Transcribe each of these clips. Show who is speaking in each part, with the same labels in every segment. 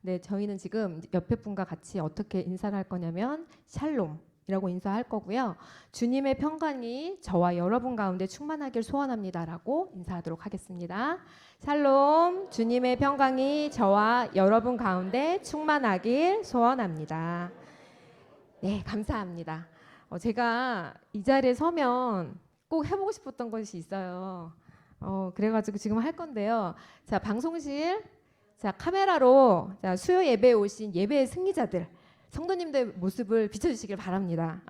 Speaker 1: 네, 저희는 지금 옆에 분과 같이 어떻게 인사를 할 거냐면 샬롬이라고 인사할 거고요. 주님의 평강이 저와 여러분 가운데 충만하길 소원합니다라고 인사하도록 하겠습니다. 샬롬, 주님의 평강이 저와 여러분 가운데 충만하길 소원합니다. 네, 감사합니다. 제가 이 자리에 서면 꼭 해보고 싶었던 것이 있어요. 그래가지고 지금 할 건데요. 자, 방송실, 자, 카메라로 자, 수요 예배에 오신 예배의 승리자들, 성도님들 모습을 비춰주시길 바랍니다.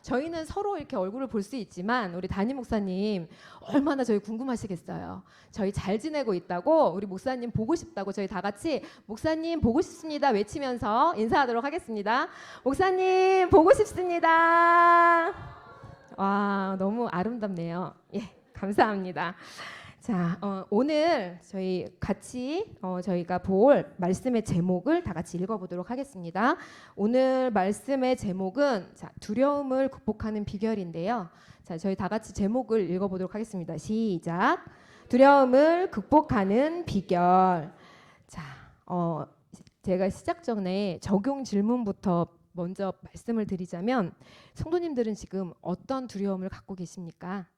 Speaker 1: 저희는 서로 이렇게 얼굴을 볼 수 있지만 우리 담임 목사님 얼마나 저희 궁금하시겠어요. 저희 잘 지내고 있다고 우리 목사님 보고 싶다고 저희 다 같이 목사님 보고 싶습니다 외치면서 인사하도록 하겠습니다. 목사님 보고 싶습니다. 와, 너무 아름답네요. 예, 감사합니다. 자, 오늘 저희 같이 저희가 볼 말씀의 제목을 다 같이 읽어보도록 하겠습니다. 오늘 말씀의 제목은 자, 두려움을 극복하는 비결인데요. 자, 저희 다 같이 제목을 읽어보도록 하겠습니다. 시작. 두려움을 극복하는 비결. 자, 제가 시작 전에 적용 질문부터 먼저 말씀을 드리자면 성도님들은 지금 어떤 두려움을 갖고 계십니까?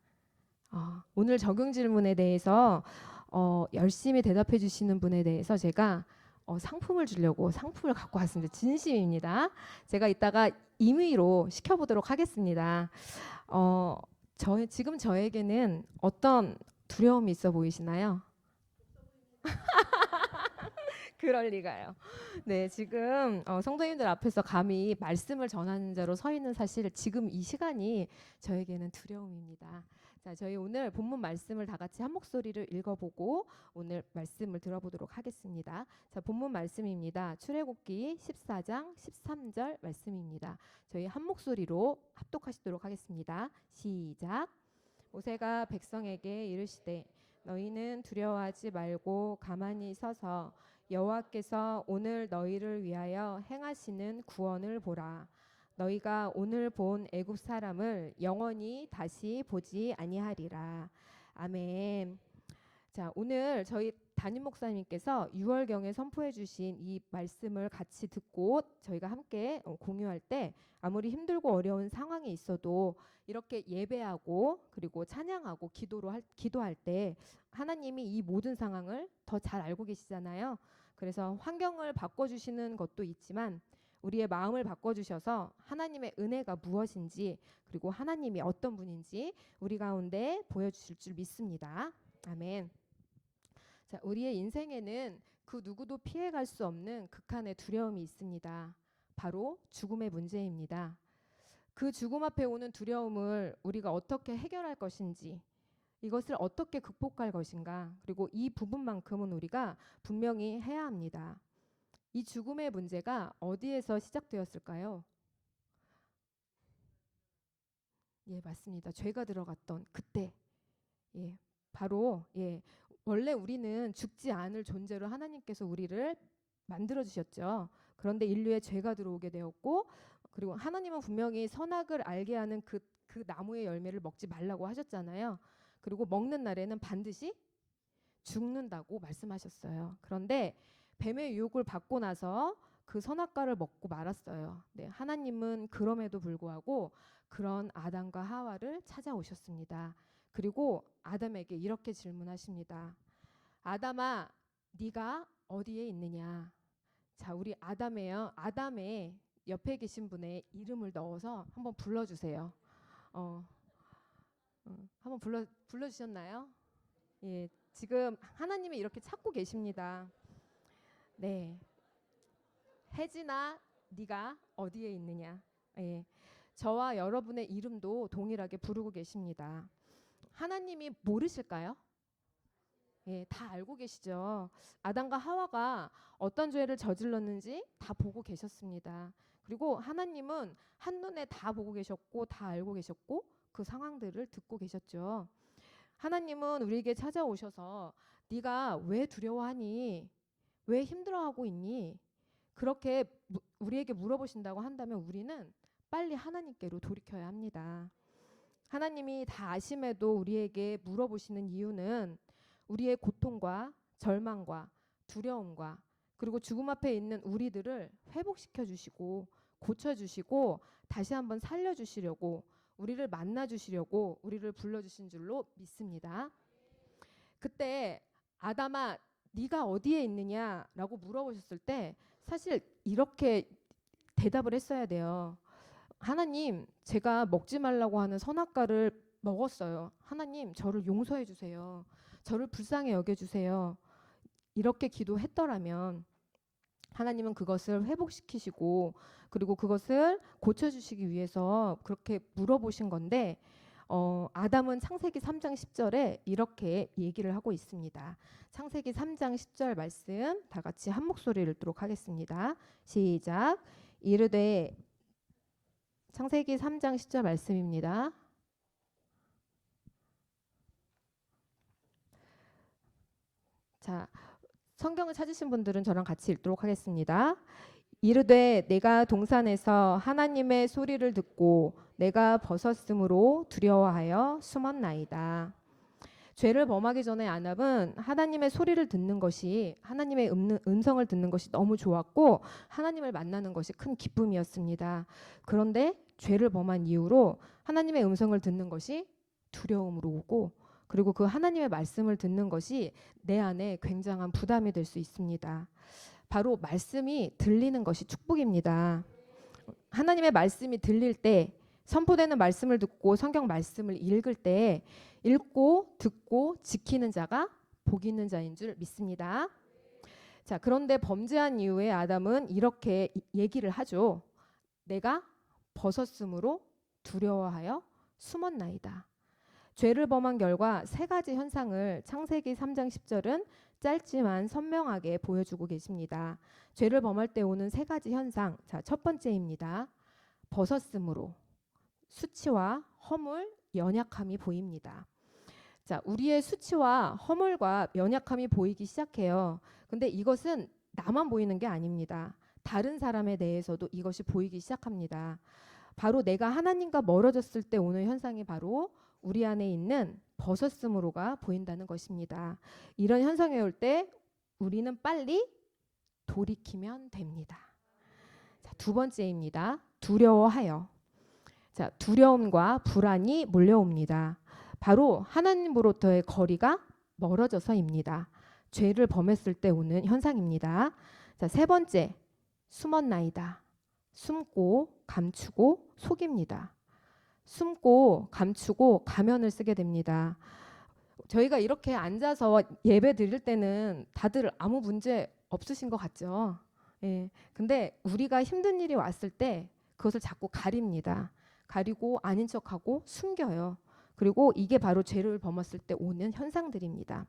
Speaker 1: 오늘 적용 질문에 대해서 열심히 대답해 주시는 분에 대해서 제가 상품을 주려고 상품을 갖고 왔습니다. 진심입니다. 제가 이따가 임의로 시켜보도록 하겠습니다. 지금 저에게는 어떤 두려움이 있어 보이시나요? 그럴 리가요. 네, 지금 성도님들 앞에서 감히 말씀을 전하는 자로 서 있는 사실 지금 이 시간이 저에게는 두려움입니다. 자, 저희 오늘 본문 말씀을 다 같이 한 목소리를 읽어보고 오늘 말씀을 들어보도록 하겠습니다. 자, 본문 말씀입니다. 출애굽기 14장 13절 말씀입니다. 저희 한 목소리로 합독하시도록 하겠습니다. 시작. 모세가 백성에게 이르시되 너희는 두려워하지 말고 가만히 서서 여호와께서 오늘 너희를 위하여 행하시는 구원을 보라. 너희가 오늘 본 애굽 사람을 영원히 다시 보지 아니하리라. 아멘. 자, 오늘 저희 담임 목사님께서 6월경에 선포해 주신 이 말씀을 같이 듣고 저희가 함께 공유할 때 아무리 힘들고 어려운 상황이 있어도 이렇게 예배하고 그리고 찬양하고 기도할 때 하나님이 이 모든 상황을 더 잘 알고 계시잖아요. 그래서 환경을 바꿔주시는 것도 있지만 우리의 마음을 바꿔주셔서 하나님의 은혜가 무엇인지 그리고 하나님이 어떤 분인지 우리 가운데 보여주실 줄 믿습니다. 아멘. 자, 우리의 인생에는 그 누구도 피해갈 수 없는 극한의 두려움이 있습니다. 바로 죽음의 문제입니다. 그 죽음 앞에 오는 두려움을 우리가 어떻게 해결할 것인지 이것을 어떻게 극복할 것인가 그리고 이 부분만큼은 우리가 분명히 해야 합니다. 이 죽음의 문제가 어디에서 시작되었을까요? 예, 맞습니다. 죄가 들어갔던 그때. 예, 바로 원래 우리는 죽지 않을 존재로 하나님께서 우리를 만들어 주셨죠. 그런데 인류에 죄가 들어오게 되었고 그리고 하나님은 분명히 선악을 알게 하는 그 나무의 열매를 먹지 말라고 하셨잖아요. 그리고 먹는 날에는 반드시 죽는다고 말씀하셨어요. 그런데 뱀의 유혹을 받고 나서 그 선악과를 먹고 말았어요. 네, 하나님은 그럼에도 불구하고 그런 아담과 하와를 찾아오셨습니다. 그리고 아담에게 이렇게 질문하십니다. 아담아, 네가 어디에 있느냐? 자, 우리 아담의 옆에 계신 분의 이름을 넣어서 한번 불러주세요. 한번 불러주셨나요? 예, 지금 하나님이 이렇게 찾고 계십니다. 네, 혜진아, 네가 어디에 있느냐? 예, 저와 여러분의 이름도 동일하게 부르고 계십니다. 하나님이 모르실까요? 예, 다 알고 계시죠. 아담과 하와가 어떤 죄를 저질렀는지 다 보고 계셨습니다. 그리고 하나님은 한눈에 다 보고 계셨고 다 알고 계셨고 그 상황들을 듣고 계셨죠. 하나님은 우리에게 찾아오셔서 네가 왜 두려워하니? 왜 힘들어하고 있니? 그렇게 우리에게 물어보신다고 한다면 우리는 빨리 하나님께로 돌이켜야 합니다. 하나님이 다 아심에도 우리에게 물어보시는 이유는 우리의 고통과 절망과 두려움과 그리고 죽음 앞에 있는 우리들을 회복시켜 주시고 고쳐 주시고 다시 한번 살려 주시려고 우리를 만나 주시려고 우리를 불러 주신 줄로 믿습니다. 그때 아담아 네가 어디에 있느냐라고 물어보셨을 때 사실 이렇게 대답을 했어야 돼요. 하나님, 제가 먹지 말라고 하는 선악과를 먹었어요. 하나님, 저를 용서해 주세요. 저를 불쌍히 여겨 주세요. 이렇게 기도했더라면 하나님은 그것을 회복시키시고 그리고 그것을 고쳐주시기 위해서 그렇게 물어보신 건데 아담은 창세기 3장 10절에 이렇게 얘기를 하고 있습니다. 창세기 3장 10절 말씀 다 같이 한 목소리를 읽도록 하겠습니다. 시작. 이르되 창세기 3장 10절 말씀입니다. 자, 성경을 찾으신 분들은 저랑 같이 읽도록 하겠습니다. 이르되 내가 동산에서 하나님의 소리를 듣고 내가 벗었으므로 두려워하여 숨었나이다. 죄를 범하기 전에 아담은 하나님의 소리를 듣는 것이 하나님의 음성을 듣는 것이 너무 좋았고 하나님을 만나는 것이 큰 기쁨이었습니다. 그런데 죄를 범한 이후로 하나님의 음성을 듣는 것이 두려움으로 오고 그리고 그 하나님의 말씀을 듣는 것이 내 안에 굉장한 부담이 될 수 있습니다. 바로 말씀이 들리는 것이 축복입니다. 하나님의 말씀이 들릴 때 선포되는 말씀을 듣고 성경 말씀을 읽을 때 읽고 듣고 지키는 자가 복 있는 자인 줄 믿습니다. 자, 그런데 범죄한 이후에 아담은 이렇게 얘기를 하죠. 내가 벗었으므로 두려워하여 숨었나이다. 죄를 범한 결과 세 가지 현상을 창세기 3장 10절은 짧지만 선명하게 보여주고 계십니다. 죄를 범할 때 오는 세 가지 현상. 자, 첫 번째입니다. 벗었으므로 수치와 허물, 연약함이 보입니다. 자, 우리의 수치와 허물과 연약함이 보이기 시작해요. 근데 이것은 나만 보이는 게 아닙니다. 다른 사람에 대해서도 이것이 보이기 시작합니다. 바로 내가 하나님과 멀어졌을 때 오는 현상이 바로 우리 안에 있는 벗었음으로가 보인다는 것입니다. 이런 현상이 올 때 우리는 빨리 돌이키면 됩니다. 자, 두 번째입니다. 두려워하여. 자, 두려움과 불안이 몰려옵니다. 바로 하나님으로부터의 거리가 멀어져서입니다. 죄를 범했을 때 오는 현상입니다. 자, 세 번째, 숨었나이다. 숨고 감추고 속입니다. 숨고 감추고 가면을 쓰게 됩니다. 저희가 이렇게 앉아서 예배 드릴 때는 다들 아무 문제 없으신 것 같죠? 예. 근데 우리가 힘든 일이 왔을 때 그것을 자꾸 가립니다. 가리고 아닌 척하고 숨겨요. 그리고 이게 바로 죄를 범했을 때 오는 현상들입니다.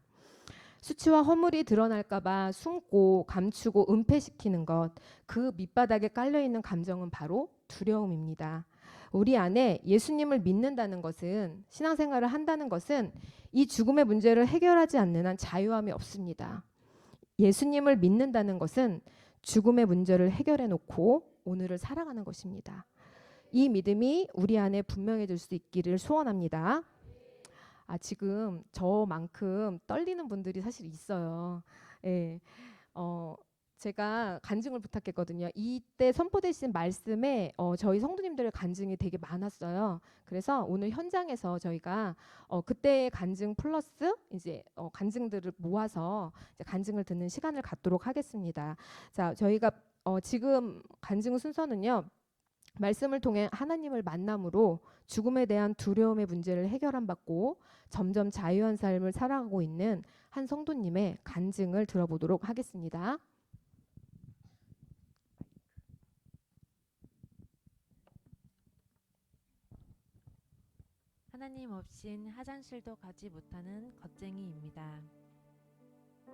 Speaker 1: 수치와 허물이 드러날까봐 숨고 감추고 은폐시키는 것, 그 밑바닥에 깔려있는 감정은 바로 두려움입니다. 우리 안에 예수님을 믿는다는 것은, 신앙생활을 한다는 것은 이 죽음의 문제를 해결하지 않는 한 자유함이 없습니다. 예수님을 믿는다는 것은 죽음의 문제를 해결해 놓고 오늘을 살아가는 것입니다. 이 믿음이 우리 안에 분명해질 수 있기를 소원합니다. 지금 저만큼 떨리는 분들이 사실 있어요. 예. 제가 간증을 부탁했거든요. 이때 선포되신 말씀에 저희 성도님들의 간증이 되게 많았어요. 그래서 오늘 현장에서 저희가 그때의 간증 플러스 이제 간증들을 모아서 이제 간증을 듣는 시간을 갖도록 하겠습니다. 자, 저희가 지금 간증 순서는요. 말씀을 통해 하나님을 만남으로 죽음에 대한 두려움의 문제를 해결함 받고 점점 자유한 삶을 살아가고 있는 한 성도님의 간증을 들어보도록 하겠습니다.
Speaker 2: 하나님 없인 화장실도 가지 못하는 겁쟁이입니다.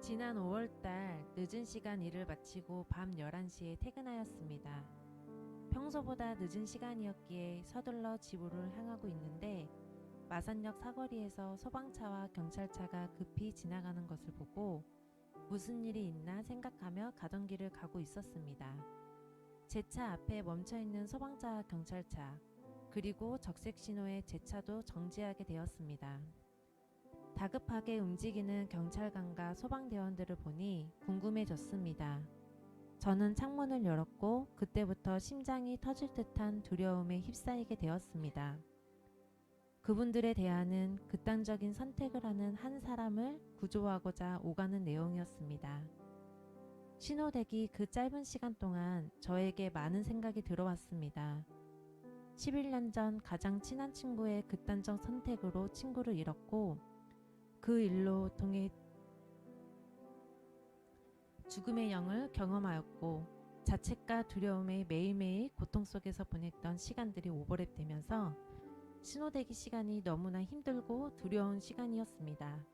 Speaker 2: 지난 5월달 늦은 시간 일을 마치고 밤 11시에 퇴근하였습니다. 평소보다 늦은 시간이었기에 서둘러 집으로 향하고 있는데 마산역 사거리에서 소방차와 경찰차가 급히 지나가는 것을 보고 무슨 일이 있나 생각하며 가던 길을 가고 있었습니다. 제 차 앞에 멈춰있는 소방차와 경찰차, 그리고 적색 신호에 제 차도 정지하게 되었습니다. 다급하게 움직이는 경찰관과 소방대원들을 보니 궁금해졌습니다. 저는 창문을 열었고 그때부터 심장이 터질 듯한 두려움에 휩싸이게 되었습니다. 그분들의 대화는 극단적인 선택을 하는 한 사람을 구조하고자 오가는 내용이었습니다. 신호대기 그 짧은 시간 동안 저에게 많은 생각이 들어왔습니다. 11년 전 가장 친한 친구의 극단적 선택으로 친구를 잃었고 그 일로 통해 죽음의 영을 경험하였고 자책과 두려움에 매일매일 고통 속에서 보냈던 시간들이 오버랩되면서 신호대기 시간이 너무나 힘들고 두려운 시간이었습니다.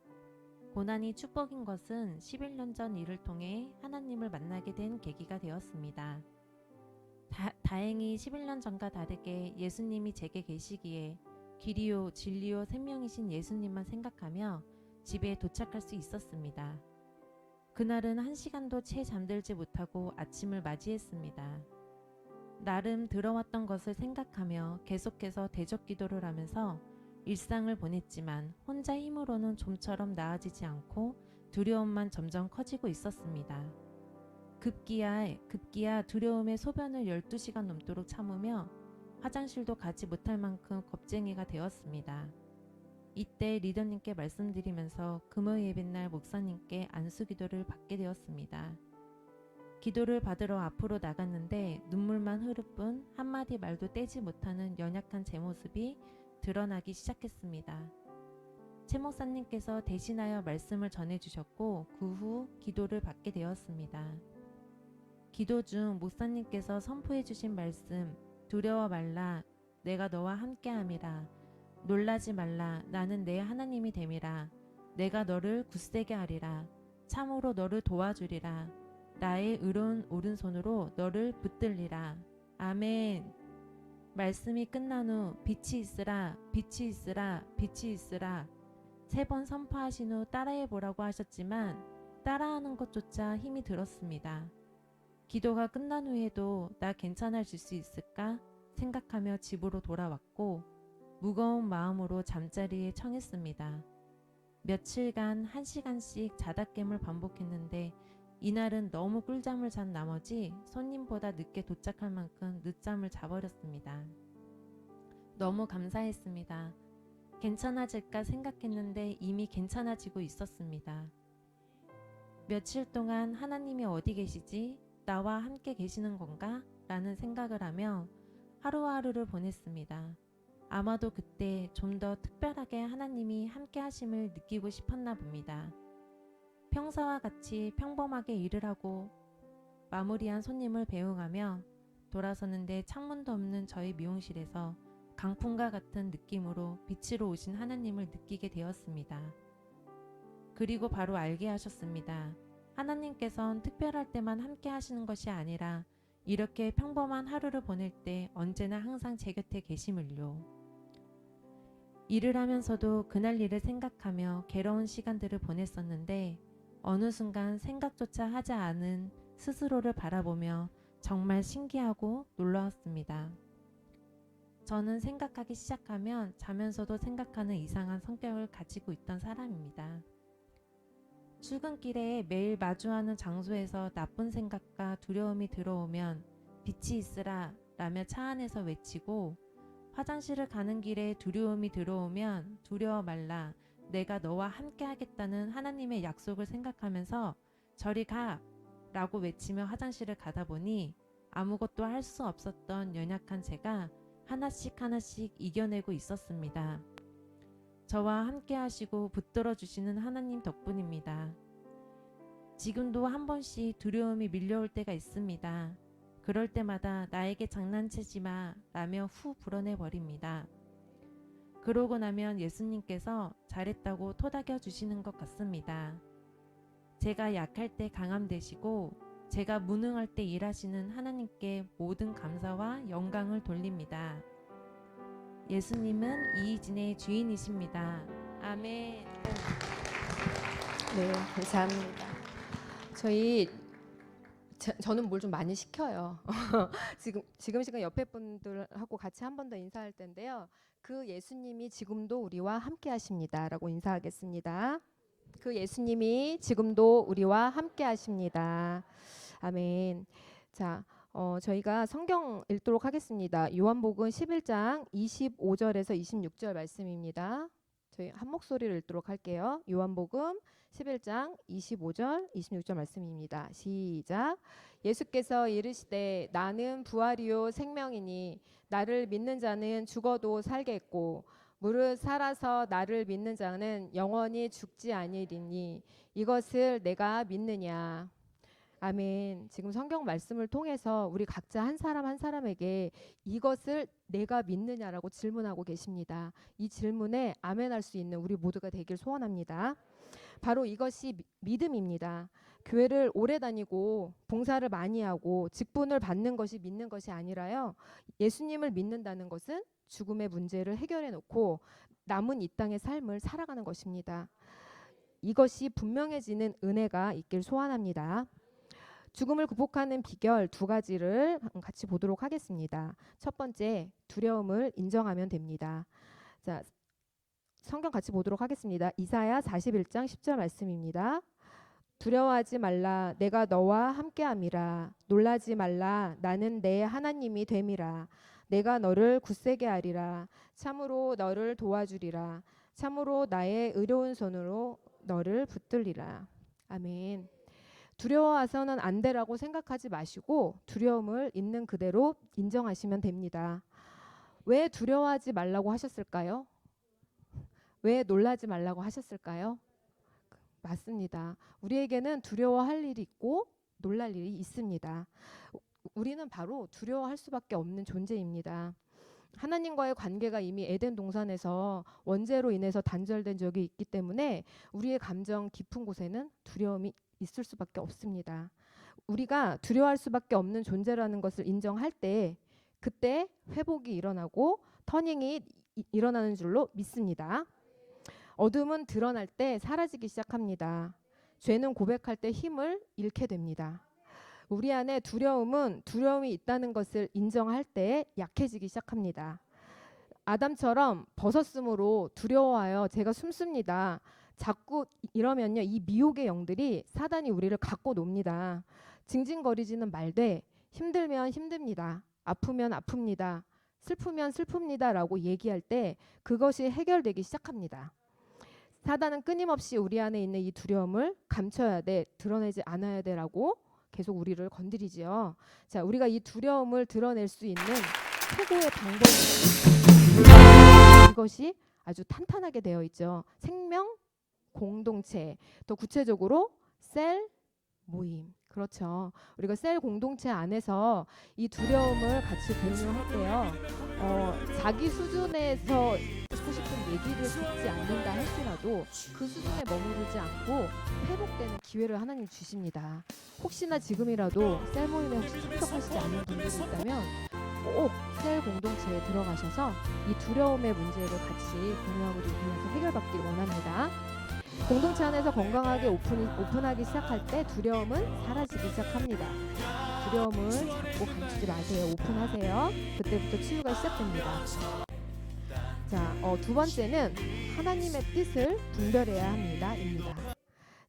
Speaker 2: 고난이 축복인 것은 11년 전 일을 통해 하나님을 만나게 된 계기가 되었습니다. 다행히 11년 전과 다르게 예수님이 제게 계시기에 길이요 진리요 생명이신 예수님만 생각하며 집에 도착할 수 있었습니다. 그날은 1시간도 채 잠들지 못하고 아침을 맞이했습니다. 나름 들어왔던 것을 생각하며 계속해서 대적 기도를 하면서 일상을 보냈지만 혼자 힘으로는 좀처럼 나아지지 않고 두려움만 점점 커지고 있었습니다. 급기야 두려움의 소변을 12시간 넘도록 참으며 화장실도 가지 못할 만큼 겁쟁이가 되었습니다. 이때 리더님께 말씀드리면서 금요 예배날 목사님께 안수 기도를 받게 되었습니다. 기도를 받으러 앞으로 나갔는데 눈물만 흐를 뿐 한마디 말도 떼지 못하는 연약한 제 모습이 드러나기 시작했습니다. 최 목사님께서 대신하여 말씀을 전해주셨고 그 후 기도를 받게 되었습니다. 기도 중 목사님께서 선포해 주신 말씀 두려워 말라 내가 너와 함께함이라 놀라지 말라 나는 내 하나님이 됨이라 내가 너를 굳세게 하리라 참으로 너를 도와주리라 나의 의로운 오른손으로 너를 붙들리라 아멘. 말씀이 끝난 후 빛이 있으라 빛이 있으라 빛이 있으라 3번 선포하신 후 따라해 보라고 하셨지만 따라하는 것조차 힘이 들었습니다. 기도가 끝난 후에도 나 괜찮아질 수 있을까 생각하며 집으로 돌아왔고 무거운 마음으로 잠자리에 청했습니다. 며칠간 1시간씩 자다깹을 반복했는데 이날은 너무 꿀잠을 잔 나머지 손님보다 늦게 도착할 만큼 늦잠을 자버렸습니다. 너무 감사했습니다. 괜찮아질까 생각했는데 이미 괜찮아지고 있었습니다. 며칠 동안 하나님이 어디 계시지? 나와 함께 계시는 건가? 라는 생각을 하며 하루하루를 보냈습니다. 아마도 그때 좀 더 특별하게 하나님이 함께 하심을 느끼고 싶었나 봅니다. 평소와 같이 평범하게 일을 하고 마무리한 손님을 배웅하며 돌아서는데 창문도 없는 저희 미용실에서 강풍과 같은 느낌으로 빛으로 오신 하나님을 느끼게 되었습니다. 그리고 바로 알게 하셨습니다. 하나님께선 특별할 때만 함께 하시는 것이 아니라 이렇게 평범한 하루를 보낼 때 언제나 항상 제 곁에 계심을요. 일을 하면서도 그날 일을 생각하며 괴로운 시간들을 보냈었는데 어느 순간 생각조차 하지 않은 스스로를 바라보며 정말 신기하고 놀라웠습니다. 저는 생각하기 시작하면 자면서도 생각하는 이상한 성격을 가지고 있던 사람입니다. 출근길에 매일 마주하는 장소에서 나쁜 생각과 두려움이 들어오면 빛이 있으라 라며 차 안에서 외치고 화장실을 가는 길에 두려움이 들어오면 두려워 말라 내가 너와 함께 하겠다는 하나님의 약속을 생각하면서 저리 가! 라고 외치며 화장실을 가다 보니 아무것도 할 수 없었던 연약한 제가 하나씩 이겨내고 있었습니다. 저와 함께 하시고 붙들어 주시는 하나님 덕분입니다. 지금도 한 번씩 두려움이 밀려올 때가 있습니다. 그럴 때마다 나에게 장난치지 마 라며 후 불어내 버립니다. 그러고 나면 예수님께서 잘했다고 토닥여 주시는 것 같습니다. 제가 약할 때 강함 되시고 제가 무능할 때 일하시는 하나님께 모든 감사와 영광을 돌립니다. 예수님은 이희진의 주인이십니다. 아멘.
Speaker 1: 네, 감사합니다. 저는 뭘 좀 많이 시켜요. 지금 시간 옆에 분들하고 같이 한 번 더 인사할 텐데요. 그 예수님이 지금도 우리와 함께 하십니다. 라고 인사하겠습니다. 그 예수님이 지금도 우리와 함께 하십니다. 아멘. 자, 저희가 성경 읽도록 하겠습니다. 요한복음 11장 25절에서 26절 말씀입니다. 저희 한 목소리를 읽도록 할게요. 요한복음 11장 25절, 26절 말씀입니다. 시작. 예수께서 이르시되 나는 부활이요 생명이니 나를 믿는 자는 죽어도 살겠고 무릇 살아서 나를 믿는 자는 영원히 죽지 아니리니 이것을 내가 믿느냐. 아멘. 지금 성경 말씀을 통해서 우리 각자 한 사람 한 사람에게 이것을 내가 믿느냐라고 질문하고 계십니다. 이 질문에 아멘할 수 있는 우리 모두가 되길 소원합니다. 바로 이것이 믿음입니다. 교회를 오래 다니고 봉사를 많이 하고 직분을 받는 것이 믿는 것이 아니라요. 예수님을 믿는다는 것은 죽음의 문제를 해결해 놓고 남은 이 땅의 삶을 살아가는 것입니다. 이것이 분명해지는 은혜가 있길 소원합니다. 죽음을 극복하는 비결 두 가지를 같이 보도록 하겠습니다. 첫 번째, 두려움을 인정하면 됩니다. 자, 성경 같이 보도록 하겠습니다. 이사야 41장 10절 말씀입니다. 두려워하지 말라 내가 너와 함께함이라 놀라지 말라 나는 내 하나님이 됨이라 내가 너를 굳세게 하리라 참으로 너를 도와주리라 참으로 나의 의로운 손으로 너를 붙들리라. 아멘. 두려워해서는 안 되라고 생각하지 마시고 두려움을 있는 그대로 인정하시면 됩니다. 왜 두려워하지 말라고 하셨을까요? 왜 놀라지 말라고 하셨을까요? 맞습니다. 우리에게는 두려워할 일이 있고 놀랄 일이 있습니다. 우리는 바로 두려워할 수밖에 없는 존재입니다. 하나님과의 관계가 이미 에덴 동산에서 원죄로 인해서 단절된 적이 있기 때문에 우리의 감정 깊은 곳에는 두려움이 있을 수밖에 없습니다. 우리가 두려워할 수밖에 없는 존재라는 것을 인정할 때 그때 회복이 일어나고 터닝이 일어나는 줄로 믿습니다. 어둠은 드러날 때 사라지기 시작합니다. 죄는 고백할 때 힘을 잃게 됩니다. 우리 안에 두려움이 있다는 것을 인정할 때 약해지기 시작합니다. 아담처럼 벗었으므로 두려워하여 제가 숨습니다. 자꾸 이러면요, 이 미혹의 영들이 사단이 우리를 갖고 놉니다. 징징거리지는 말되 힘들면 힘듭니다. 아프면 아픕니다. 슬프면 슬픕니다라고 얘기할 때 그것이 해결되기 시작합니다. 사단은 끊임없이 우리 안에 있는 이 두려움을 감춰야 돼, 드러내지 않아야 돼라고 계속 우리를 건드리지요. 자, 우리가 이 두려움을 드러낼 수 있는 최고의 방법이 이것이 아주 탄탄하게 되어 있죠. 생명 공동체, 더 구체적으로 셀 모임. 그렇죠. 우리가 셀 공동체 안에서 이 두려움을 같이 공유할 때요. 자기 수준에서 듣고 싶은 얘기를 듣지 않는다 할지라도 그 수준에 머무르지 않고 회복되는 기회를 하나님 주십니다. 혹시나 지금이라도 셀 모임에 혹시 참석하시지 않는 분들이 있다면 꼭 셀 공동체에 들어가셔서 이 두려움의 문제를 같이 공유함으로 인해서 해결받기를 원합니다. 공동체 안에서 건강하게 오픈하기 시작할 때 두려움은 사라지기 시작합니다. 두려움을 자꾸 감추지 마세요. 오픈하세요. 그때부터 치유가 시작됩니다. 자, 두 번째는 하나님의 뜻을 분별해야 합니다.입니다.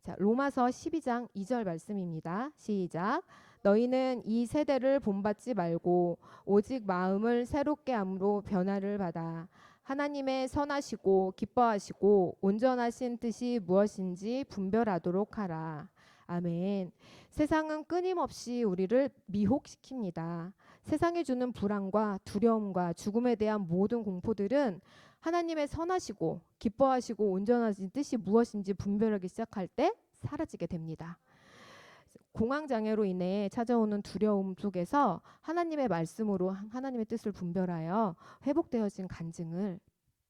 Speaker 1: 자, 로마서 12장 2절 말씀입니다. 시작. 너희는 이 세대를 본받지 말고 오직 마음을 새롭게 함으로 변화를 받아 하나님의 선하시고 기뻐하시고 온전하신 뜻이 무엇인지 분별하도록 하라. 아멘. 세상은 끊임없이 우리를 미혹시킵니다. 세상이 주는 불안과 두려움과 죽음에 대한 모든 공포들은 하나님의 선하시고 기뻐하시고 온전하신 뜻이 무엇인지 분별하기 시작할 때 사라지게 됩니다. 공황장애로 인해 찾아오는 두려움 속에서 하나님의 말씀으로 하나님의 뜻을 분별하여 회복되어진 간증을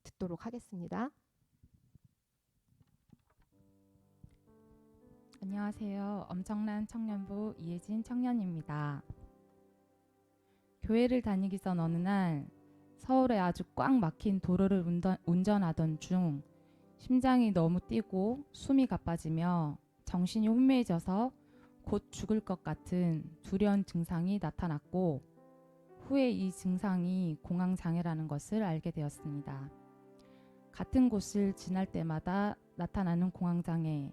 Speaker 1: 듣도록 하겠습니다.
Speaker 3: 안녕하세요. 엄청난 청년부 이혜진 청년입니다. 교회를 다니기 전 어느 날 서울에 아주 꽉 막힌 도로를 운전하던 중 심장이 너무 뛰고 숨이 가빠지며 정신이 혼미해져서 곧 죽을 것 같은 두려운 증상이 나타났고 후에 이 증상이 공황장애라는 것을 알게 되었습니다. 같은 곳을 지날 때마다 나타나는 공황장애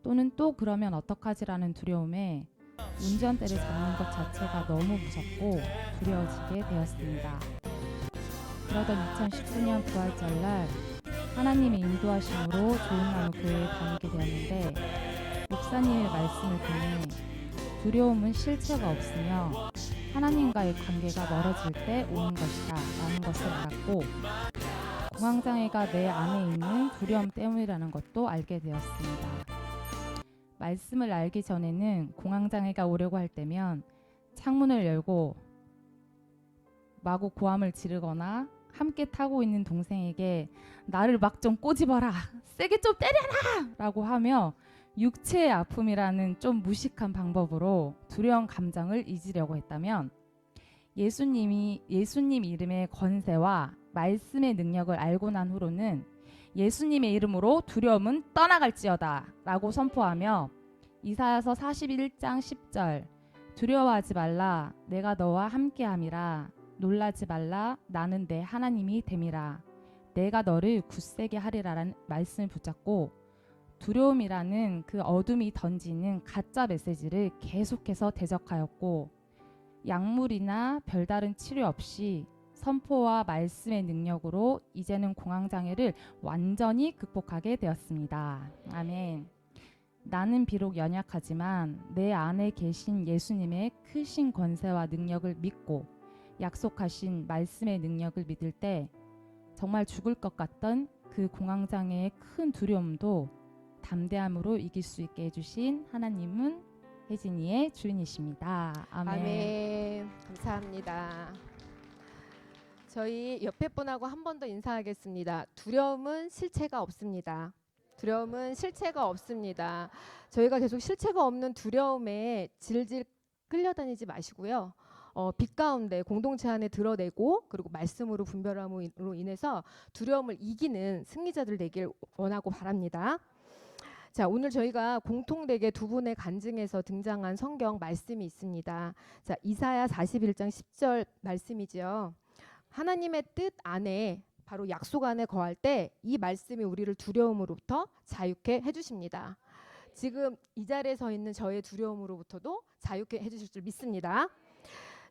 Speaker 3: 또는 또 그러면 어떡하지라는 두려움에 운전대를 잡는 것 자체가 너무 무섭고 두려워지게 되었습니다. 그러던 2019년 부활절날 하나님의 인도하심으로 좋은나무 교회에 다니게 되었는데 목사님의 말씀을 듣니 두려움은 실체가 없으며 하나님과의 관계가 멀어질 때 오는 것이다 라는 것을 알았고 공황장애가 내 안에 있는 두려움 때문이라는 것도 알게 되었습니다. 말씀을 알기 전에는 공황장애가 오려고 할 때면 창문을 열고 마구 고함을 지르거나 함께 타고 있는 동생에게 나를 막 좀 꼬집어라, 세게 좀 때려라 라고 하며 육체의 아픔이라는 좀 무식한 방법으로 두려운 감정을 잊으려고 했다면 예수님 이름의 권세와 말씀의 능력을 알고 난 후로는 예수님의 이름으로 두려움은 떠나갈지어다 라고 선포하며 이사야서 41장 10절 두려워하지 말라 내가 너와 함께함이라 놀라지 말라 나는 내 하나님이 됨이라 내가 너를 굳세게 하리라라는 말씀을 붙잡고 두려움이라는 그 어둠이 던지는 가짜 메시지를 계속해서 대적하였고 약물이나 별다른 치료 없이 선포와 말씀의 능력으로 이제는 공황장애를 완전히 극복하게 되었습니다. 아멘. 나는 비록 연약하지만 내 안에 계신 예수님의 크신 권세와 능력을 믿고 약속하신 말씀의 능력을 믿을 때 정말 죽을 것 같던 그 공황장애의 큰 두려움도 담대함으로 이길 수 있게 해주신 하나님은 혜진이의 주인이십니다. 아멘.
Speaker 1: 아멘. 감사합니다. 저희 옆에 분하고 한 번 더 인사하겠습니다. 두려움은 실체가 없습니다. 두려움은 실체가 없습니다. 저희가 계속 실체가 없는 두려움에 질질 끌려다니지 마시고요. 빛 가운데 공동체 안에 드러내고 그리고 말씀으로 분별함으로 인해서 두려움을 이기는 승리자들 되길 원하고 바랍니다. 자, 오늘 저희가 공통되게 두 분의 간증에서 등장한 성경 말씀이 있습니다. 자, 이사야 41장 10절 말씀이죠. 하나님의 뜻 안에 바로 약속 안에 거할 때 이 말씀이 우리를 두려움으로부터 자유케 해주십니다. 지금 이 자리에 서 있는 저의 두려움으로부터도 자유케 해주실 줄 믿습니다.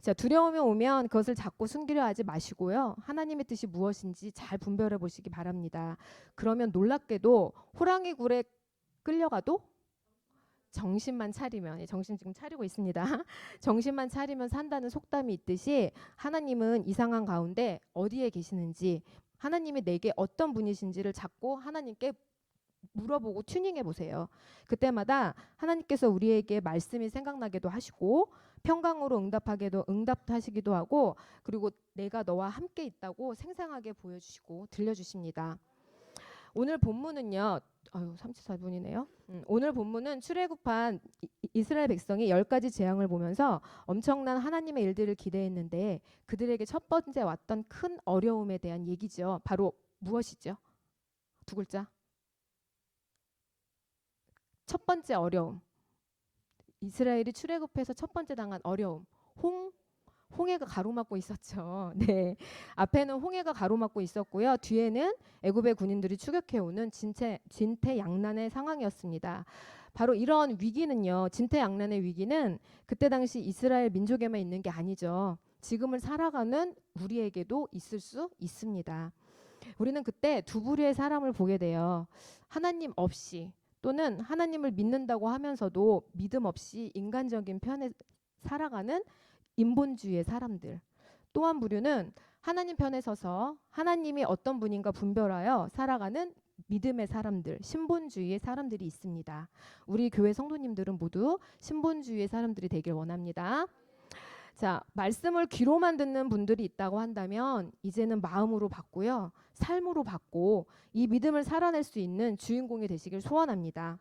Speaker 1: 자, 두려움이 오면 그것을 자꾸 숨기려 하지 마시고요. 하나님의 뜻이 무엇인지 잘 분별해 보시기 바랍니다. 그러면 놀랍게도 호랑이 굴에 끌려가도 정신만 차리면, 정신 지금 차리고 있습니다. 정신만 차리면 산다는 속담이 있듯이 하나님은 이 상황 가운데 어디에 계시는지, 하나님이 내게 어떤 분이신지를 자꾸 하나님께 물어보고 튜닝해 보세요. 그때마다 하나님께서 우리에게 말씀이 생각나게도 하시고 평강으로 응답하시기도 하고 그리고 내가 너와 함께 있다고 생생하게 보여주시고 들려주십니다. 오늘 본문은요. 34분이네요. 오늘 본문은 출애굽한 이스라엘 백성이 10가지 재앙을 보면서 엄청난 하나님의 일들을 기대했는데 그들에게 첫 번째 왔던 큰 어려움에 대한 얘기죠. 바로 무엇이죠? 두 글자. 첫 번째 어려움. 이스라엘이 출애굽해서 첫 번째 당한 어려움. 홍해가 가로막고 있었죠. 네, 앞에는 홍해가 가로막고 있었고요. 뒤에는 애굽의 군인들이 추격해오는 진퇴양난의 상황이었습니다. 바로 이런 위기는요. 진퇴양난의 위기는 그때 당시 이스라엘 민족에만 있는 게 아니죠. 지금을 살아가는 우리에게도 있을 수 있습니다. 우리는 그때 두 부류의 사람을 보게 돼요. 하나님 없이 또는 하나님을 믿는다고 하면서도 믿음 없이 인간적인 편에 살아가는 인본주의의 사람들. 또 한 부류는 하나님 편에 서서 하나님이 어떤 분인가 분별하여 살아가는 믿음의 사람들, 신본주의의 사람들이 있습니다. 우리 교회 성도님들은 모두 신본주의의 사람들이 되길 원합니다. 자, 말씀을 귀로만 듣는 분들이 있다고 한다면 이제는 마음으로 받고요. 삶으로 받고 이 믿음을 살아낼 수 있는 주인공이 되시길 소원합니다.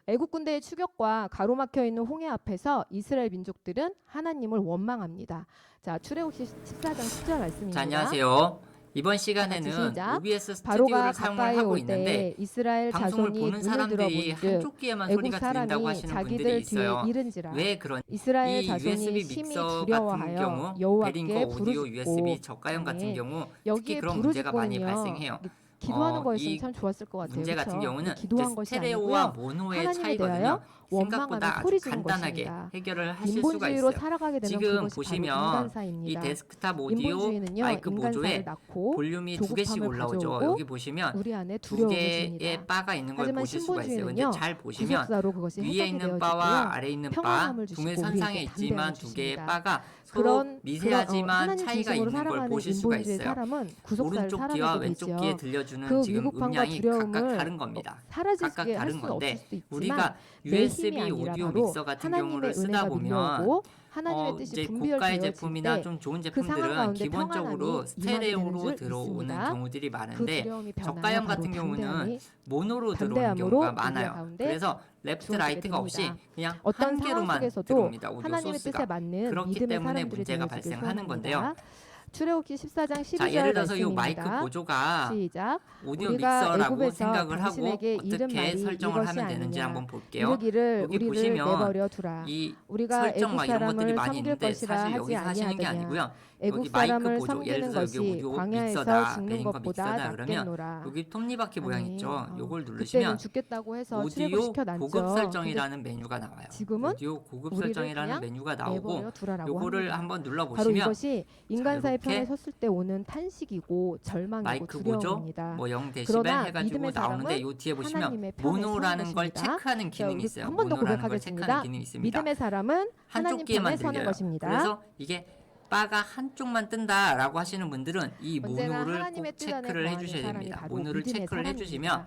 Speaker 1: 애국 군대의 추격과 가로막혀 있는 홍해 앞에서 이스라엘 민족들은 하나님을 원망합니다. 자, 출애굽 14장 10절 말씀입니다.
Speaker 4: 자, 안녕하세요. 이번 시간에는
Speaker 1: 시작.
Speaker 4: OBS
Speaker 1: 바로가
Speaker 4: 스튜디오를 사용을
Speaker 1: 가까이
Speaker 4: 하고
Speaker 1: 올
Speaker 4: 있는데
Speaker 1: 때 이스라엘
Speaker 4: 방송을
Speaker 1: 자손이
Speaker 4: 보는
Speaker 1: 눈을
Speaker 4: 사람들이
Speaker 1: 들어본즉
Speaker 4: 한쪽 귀에만
Speaker 1: 애국
Speaker 4: 소리가 들린다고
Speaker 1: 사람이
Speaker 4: 하시는 분들이
Speaker 1: 자기들 뒤에
Speaker 4: 있어요.
Speaker 1: 이른지라
Speaker 4: 왜 그런
Speaker 1: 이스라엘
Speaker 4: 이
Speaker 1: 자손이
Speaker 4: USB
Speaker 1: 심히
Speaker 4: 믹서 같은
Speaker 1: 두려워하여
Speaker 4: 경우,
Speaker 1: 여호와께
Speaker 4: 베링거 오디오
Speaker 1: 부르짖고
Speaker 4: USB 저가형 같은
Speaker 1: 네.
Speaker 4: 경우 특히
Speaker 1: 여기에
Speaker 4: 그런 문제가 많이
Speaker 1: 부르짖고는요.
Speaker 4: 발생해요.
Speaker 1: 기도하는
Speaker 4: 이
Speaker 1: 거였으면 참 좋았을 것 같아요.
Speaker 4: 문제
Speaker 1: 그렇죠?
Speaker 4: 같은 경우는
Speaker 1: 기도한
Speaker 4: 이제
Speaker 1: 것이
Speaker 4: 스테레오와
Speaker 1: 아니고요.
Speaker 4: 모노의
Speaker 1: 하나님에
Speaker 4: 차이거든요.
Speaker 1: 대하여 원망하며
Speaker 4: 생각보다
Speaker 1: 소리
Speaker 4: 아주
Speaker 1: 지른
Speaker 4: 간단하게
Speaker 1: 것입니다.
Speaker 4: 해결을 하실 수가
Speaker 1: 인본주의로
Speaker 4: 있어요.
Speaker 1: 살아가게 되면
Speaker 4: 지금
Speaker 1: 그것이
Speaker 4: 보시면
Speaker 1: 바로
Speaker 4: 이
Speaker 1: 인간사입니다.
Speaker 4: 데스크탑 오디오
Speaker 1: 인본주의는요,
Speaker 4: 마이크
Speaker 1: 인간사를
Speaker 4: 보조에
Speaker 1: 낳고
Speaker 4: 볼륨이 두 개씩
Speaker 1: 조급함을
Speaker 4: 올라오죠.
Speaker 1: 가져오고
Speaker 4: 여기 보시면
Speaker 1: 우리 안에
Speaker 4: 두
Speaker 1: 두려움을
Speaker 4: 개의
Speaker 1: 줍니다.
Speaker 4: 바가 있는 걸
Speaker 1: 하지만
Speaker 4: 보실 수가 있어요. 근데
Speaker 1: 신본주의는요,
Speaker 4: 잘 보시면
Speaker 1: 구속사로 그것이
Speaker 4: 위에
Speaker 1: 해석이
Speaker 4: 있는
Speaker 1: 되어지고요.
Speaker 4: 바와 아래에 있는 바
Speaker 1: 평안함을 주시고
Speaker 4: 동일선상에
Speaker 1: 우리에게
Speaker 4: 있지만
Speaker 1: 담대함을
Speaker 4: 두 개의
Speaker 1: 주십니다.
Speaker 4: 바가 서로 미세하지만
Speaker 1: 하나님
Speaker 4: 차이가
Speaker 1: 중심으로
Speaker 4: 있는 걸
Speaker 1: 살아가는
Speaker 4: 보실 수가
Speaker 1: 인본주의
Speaker 4: 있어요.
Speaker 1: 사람은 구속사를
Speaker 4: 오른쪽 귀와
Speaker 1: 살아내게
Speaker 4: 왼쪽
Speaker 1: 되죠.
Speaker 4: 귀에 들려주는
Speaker 1: 그
Speaker 4: 지금
Speaker 1: 위급함과
Speaker 4: 음량이 각각
Speaker 1: 두려움을
Speaker 4: 다른 겁니다. 각각
Speaker 1: 사라지게 할
Speaker 4: 다른
Speaker 1: 수는
Speaker 4: 건데
Speaker 1: 없을 수도 있지만
Speaker 4: 우리가
Speaker 1: 내 힘이
Speaker 4: USB
Speaker 1: 아니라
Speaker 4: 오디오
Speaker 1: 바로
Speaker 4: 믹서 같은
Speaker 1: 하나님의
Speaker 4: 경우를 쓰다
Speaker 1: 은혜가
Speaker 4: 보면
Speaker 1: 밀려오고 하나님의 뜻이
Speaker 4: 이제 고가의
Speaker 1: 분별되어질
Speaker 4: 제품이나
Speaker 1: 때
Speaker 4: 좀 좋은
Speaker 1: 그 상황
Speaker 4: 제품들은
Speaker 1: 가운데
Speaker 4: 기본적으로
Speaker 1: 평안함이 임하게 되는
Speaker 4: 스테레오로
Speaker 1: 줄
Speaker 4: 들어오는
Speaker 1: 믿습니다.
Speaker 4: 경우들이
Speaker 1: 그
Speaker 4: 많은데
Speaker 1: 두려움이
Speaker 4: 저가형
Speaker 1: 변하여 바로
Speaker 4: 같은 경우는
Speaker 1: 담대함이
Speaker 4: 모노로 들어오는
Speaker 1: 담대함으로
Speaker 4: 경우가
Speaker 1: 우리
Speaker 4: 많아요.
Speaker 1: 가운데
Speaker 4: 그래서 레프트
Speaker 1: 주어지게
Speaker 4: 라이트가 없이
Speaker 1: 됩니다.
Speaker 4: 그냥
Speaker 1: 어떤
Speaker 4: 한
Speaker 1: 상황
Speaker 4: 개로만
Speaker 1: 속에서도
Speaker 4: 들어옵니다. 오디오
Speaker 1: 하나님의 뜻에
Speaker 4: 소스가.
Speaker 1: 맞는
Speaker 4: 그렇기
Speaker 1: 믿음의
Speaker 4: 때문에
Speaker 1: 사람들이
Speaker 4: 문제가
Speaker 1: 되어지길
Speaker 4: 발생하는 건데요.
Speaker 1: 소원합니다. 출애굽기 14장 12절
Speaker 4: 자, 예를 들어서 이 마이크
Speaker 1: 말씀입니다.
Speaker 4: 보조가
Speaker 1: 시작.
Speaker 4: 오디오
Speaker 1: 우리가
Speaker 4: 믹서라고
Speaker 1: 애굽에서
Speaker 4: 생각을 하고
Speaker 1: 당신에게 잃은
Speaker 4: 어떻게
Speaker 1: 말이
Speaker 4: 설정을
Speaker 1: 이것이
Speaker 4: 하면 되는지
Speaker 1: 아니냐.
Speaker 4: 한번 볼게요.
Speaker 1: 이르기를
Speaker 4: 여기
Speaker 1: 우리를
Speaker 4: 보시면
Speaker 1: 내버려 두라.
Speaker 4: 이
Speaker 1: 우리가
Speaker 4: 설정
Speaker 1: 애굽
Speaker 4: 막 이런 것들이
Speaker 1: 사람을
Speaker 4: 많이
Speaker 1: 섬길
Speaker 4: 있는데
Speaker 1: 것이라
Speaker 4: 사실
Speaker 1: 하지
Speaker 4: 여기서 하시는 게
Speaker 1: 아니하더냐.
Speaker 4: 아니고요.
Speaker 1: 애굽
Speaker 4: 여기 마이크
Speaker 1: 사람을
Speaker 4: 보조, 예를
Speaker 1: 섬기는
Speaker 4: 들어서 여기
Speaker 1: 것이
Speaker 4: 오디오
Speaker 1: 광야에서
Speaker 4: 믹서다,
Speaker 1: 죽는
Speaker 4: 베인 거
Speaker 1: 것보다
Speaker 4: 믹서다 그러면
Speaker 1: 낫겠노라.
Speaker 4: 여기 톱니바퀴 모양
Speaker 1: 아니,
Speaker 4: 있죠. 요걸
Speaker 1: 그때는
Speaker 4: 누르시면
Speaker 1: 죽겠다고 해서
Speaker 4: 오디오
Speaker 1: 출애굽시켜 놨죠.
Speaker 4: 고급
Speaker 1: 근데
Speaker 4: 설정이라는 메뉴가 나와요.
Speaker 1: 지금은
Speaker 4: 오디오 고급
Speaker 1: 우리를
Speaker 4: 설정이라는
Speaker 1: 그냥
Speaker 4: 메뉴가 나오고
Speaker 1: 내버려 두라라고
Speaker 4: 요거를
Speaker 1: 합니다.
Speaker 4: 한번
Speaker 1: 바로
Speaker 4: 눌러보시면
Speaker 1: 이것이 인간사의
Speaker 4: 이렇게
Speaker 1: 편에 섰을 때 오는 탄식이고 절망이고
Speaker 4: 마이크 보조
Speaker 1: 두려움입니다.
Speaker 4: 뭐 0데시벨
Speaker 1: 그러나
Speaker 4: 해가지고
Speaker 1: 믿음의
Speaker 4: 나오는데
Speaker 1: 사람은
Speaker 4: 요 뒤에 보시면
Speaker 1: 하나님의 편에
Speaker 4: 모노라는
Speaker 1: 서는
Speaker 4: 걸
Speaker 1: 것입니다.
Speaker 4: 체크하는
Speaker 1: 자,
Speaker 4: 기능이
Speaker 1: 우리
Speaker 4: 있어요.
Speaker 1: 한 번 더
Speaker 4: 모노라는 걸
Speaker 1: 고백하겠습니다.
Speaker 4: 체크하는 기능이 있습니다.
Speaker 1: 믿음의 사람은 하나님
Speaker 4: 한쪽 귀에만
Speaker 1: 편에 서는
Speaker 4: 들려요.
Speaker 1: 것입니다.
Speaker 4: 그래서 이게 바가 한쪽만 뜬다라고 하시는 분들은 이
Speaker 1: 언제나
Speaker 4: 모노를
Speaker 1: 하나님의
Speaker 4: 꼭
Speaker 1: 뜻 안에
Speaker 4: 체크를
Speaker 1: 거하는
Speaker 4: 해주셔야
Speaker 1: 사람이
Speaker 4: 됩니다.
Speaker 1: 바로
Speaker 4: 모노를
Speaker 1: 믿음의
Speaker 4: 체크를
Speaker 1: 사람입니다.
Speaker 4: 해주시면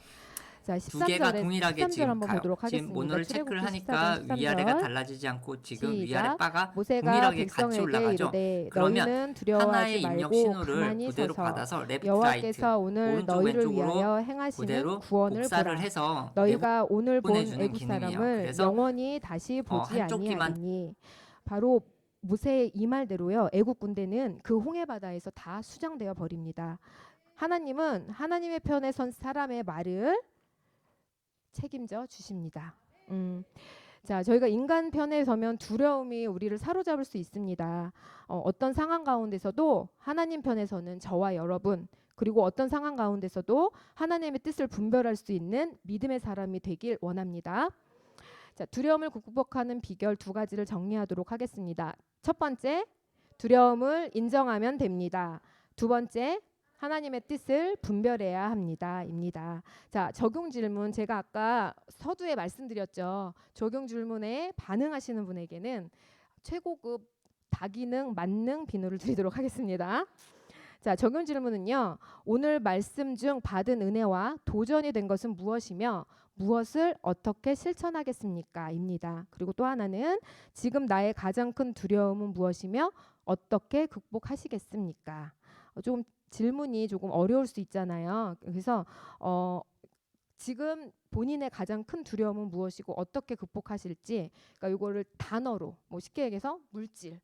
Speaker 1: 자,
Speaker 4: 두 개가
Speaker 1: 13절에
Speaker 4: 동일하게
Speaker 1: 13절
Speaker 4: 지금
Speaker 1: 한번
Speaker 4: 가요.
Speaker 1: 보도록
Speaker 4: 지금
Speaker 1: 하겠습니다.
Speaker 4: 모노를
Speaker 1: 출애굽기
Speaker 4: 체크를
Speaker 1: 14장
Speaker 4: 하니까
Speaker 1: 13절.
Speaker 4: 위아래가 달라지지 않고 지금
Speaker 1: 시작.
Speaker 4: 위아래 바가
Speaker 1: 모세가
Speaker 4: 동일하게 같이
Speaker 1: 백성에게
Speaker 4: 올라가죠.
Speaker 1: 이르되
Speaker 4: 그러면
Speaker 1: 너희는 두려워하지
Speaker 4: 하나의 입력
Speaker 1: 말고
Speaker 4: 신호를
Speaker 1: 가만히
Speaker 4: 그대로
Speaker 1: 서서
Speaker 4: 받아서 레프트 라이트
Speaker 1: 여호와께서 오늘
Speaker 4: 오른쪽
Speaker 1: 너희를
Speaker 4: 왼쪽으로
Speaker 1: 위하여 행하시는
Speaker 4: 그대로
Speaker 1: 구원을
Speaker 4: 복사를
Speaker 1: 보라.
Speaker 4: 해서
Speaker 1: 너희가 오늘 본
Speaker 4: 보내주는
Speaker 1: 애굽
Speaker 4: 기능이에요.
Speaker 1: 사람을
Speaker 4: 그래서
Speaker 1: 영원히 다시 보지
Speaker 4: 한쪽 귀만
Speaker 1: 아니하리니 바로 모세의 이 말대로요. 애굽 군대는 그 홍해 바다에서 다 수장되어 버립니다. 하나님은 하나님의 편에 선 사람의 말을 책임져 주십니다. 자, 저희가 인간 편에 서면 두려움이 우리를 사로잡을 수 있습니다. 어떤 상황 가운데서도 하나님 편에서는 저와 여러분 그리고 어떤 상황 가운데서도 하나님의 뜻을 분별할 수 있는 믿음의 사람이 되길 원합니다. 자, 두려움을 극복하는 비결 두 가지를 정리하도록 하겠습니다. 첫 번째, 두려움을 인정하면 됩니다. 두 번째, 하나님의 뜻을 분별해야 합니다.입니다. 자, 적용 질문 제가 아까 서두에 말씀드렸죠. 적용 질문에 반응하시는 분에게는 최고급 다기능 만능 비누를 드리도록 하겠습니다. 자, 적용 질문은요. 오늘 말씀 중 받은 은혜와 도전이 된 것은 무엇이며 무엇을 어떻게 실천하겠습니까? 입니다. 그리고 또 하나는 지금 나의 가장 큰 두려움은 무엇이며 어떻게 극복하시겠습니까? 좀 질문이 조금 어려울 수 있잖아요. 그래서 지금 본인의 가장 큰 두려움은 무엇이고 어떻게 극복하실지, 그러니까 이거를 단어로 뭐 쉽게 얘기해서 물질,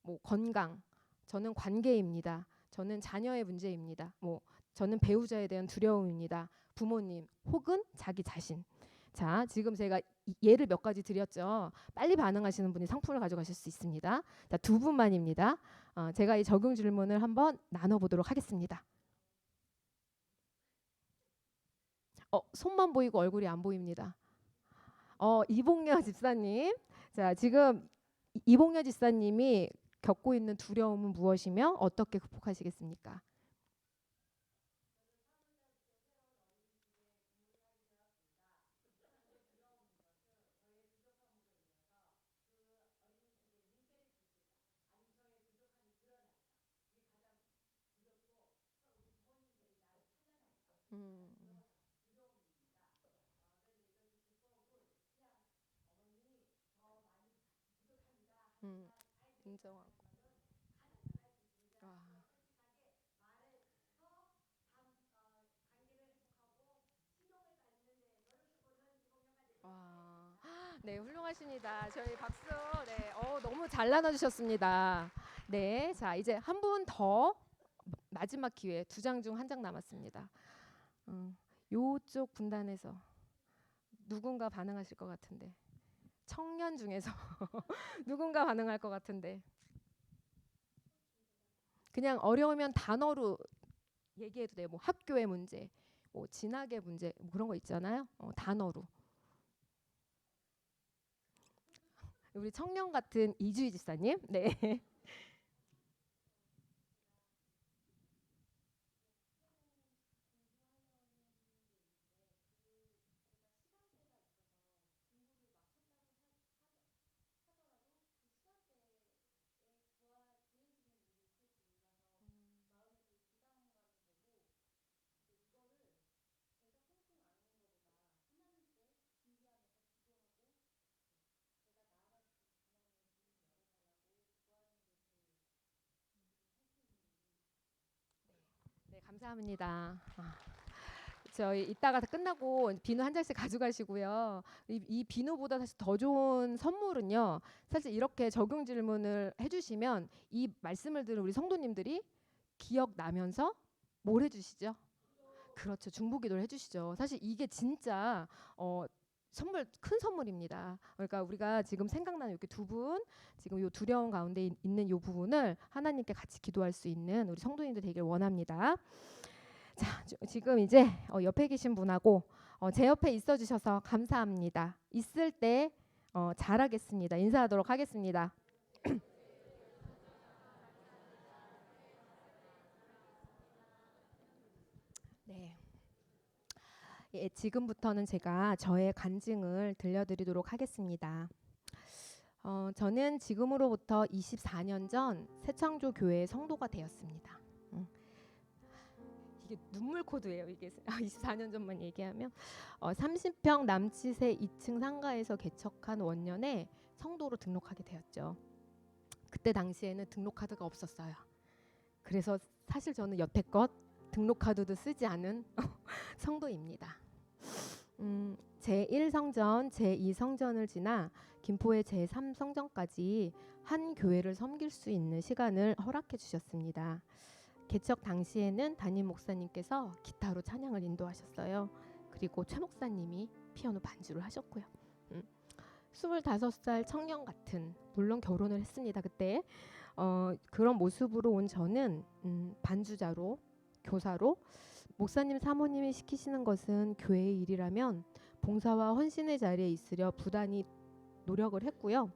Speaker 1: 뭐 건강, 저는 관계입니다. 저는 자녀의 문제입니다. 뭐 저는 배우자에 대한 두려움입니다. 부모님 혹은 자기 자신. 자, 지금 제가 예를 몇 가지 드렸죠. 빨리 반응하시는 분이 상품을 가져가실 수 있습니다. 자, 두 분만입니다. 제가 이 적용 질문을 한번 나눠보도록 하겠습니다. 손만 보이고 얼굴이 안 보입니다. 이봉려 집사님. 자, 지금 이봉려 집사님이 겪고 있는 두려움은 무엇이며 어떻게 극복하시겠습니까? 인정하고. 와, 네, 훌륭하십니다. 저희 박수. 네, 너무 잘 나눠주셨습니다. 네, 자 이제 한 분 더 마지막 기회, 두 장 중 한 장 남았습니다. 요쪽 분단에서 누군가 반응하실 것 같은데, 청년 중에서 누군가 반응할 것 같은데, 그냥 어려우면 단어로 얘기해도 돼요. 뭐 학교의 문제, 뭐 진학의 문제, 뭐 그런 거 있잖아요. 단어로. 우리 청년 같은 이주희 집사님. 네. 네, 감사합니다. 저희 이따가 다 끝나고 비누 한 장씩 가져가시고요. 이 비누보다 사실 더 좋은 선물은요. 사실 이렇게 적용 질문을 해주시면 이 말씀을 들은 우리 성도님들이 기억나면서 뭘 해주시죠? 그렇죠. 중보기도를 해주시죠. 사실 이게 진짜 선물 큰 선물입니다. 그러니까 우리가 지금 생각나는 이렇게 두 분, 지금 요 두려움 가운데 있는 요 부분을 하나님께 같이 기도할 수 있는 우리 성도님들 되길 원합니다. 자, 지금 이제 옆에 계신 분하고 제 옆에 있어 주셔서 감사합니다. 있을 때 잘하겠습니다. 인사하도록 하겠습니다. 네. 예, 지금부터는 제가 저의 간증을 들려드리도록 하겠습니다. 저는 지금으로부터 24년 전 새창조 교회의 성도가 되었습니다. 이게 눈물 코드예요. 이게 24년 전만 얘기하면 30평 남치세 2층 상가에서 개척한 원년에 성도로 등록하게 되었죠. 그때 당시에는 등록카드가 없었어요. 그래서 사실 저는 여태껏 등록카드도 쓰지 않은 성도입니다. 제1성전, 제2성전을 지나 김포의 제3성전까지 한 교회를 섬길 수 있는 시간을 허락해 주셨습니다. 개척 당시에는 담임 목사님께서 기타로 찬양을 인도하셨어요. 그리고 최 목사님이 피아노 반주를 하셨고요. 25살 청년 같은, 물론 결혼을 했습니다. 그때 그런 모습으로 온 저는 반주자로, 교사로 목사님 사모님이 시키시는 것은 교회의 일이라면 봉사와 헌신의 자리에 있으려 부단히 노력을 했고요.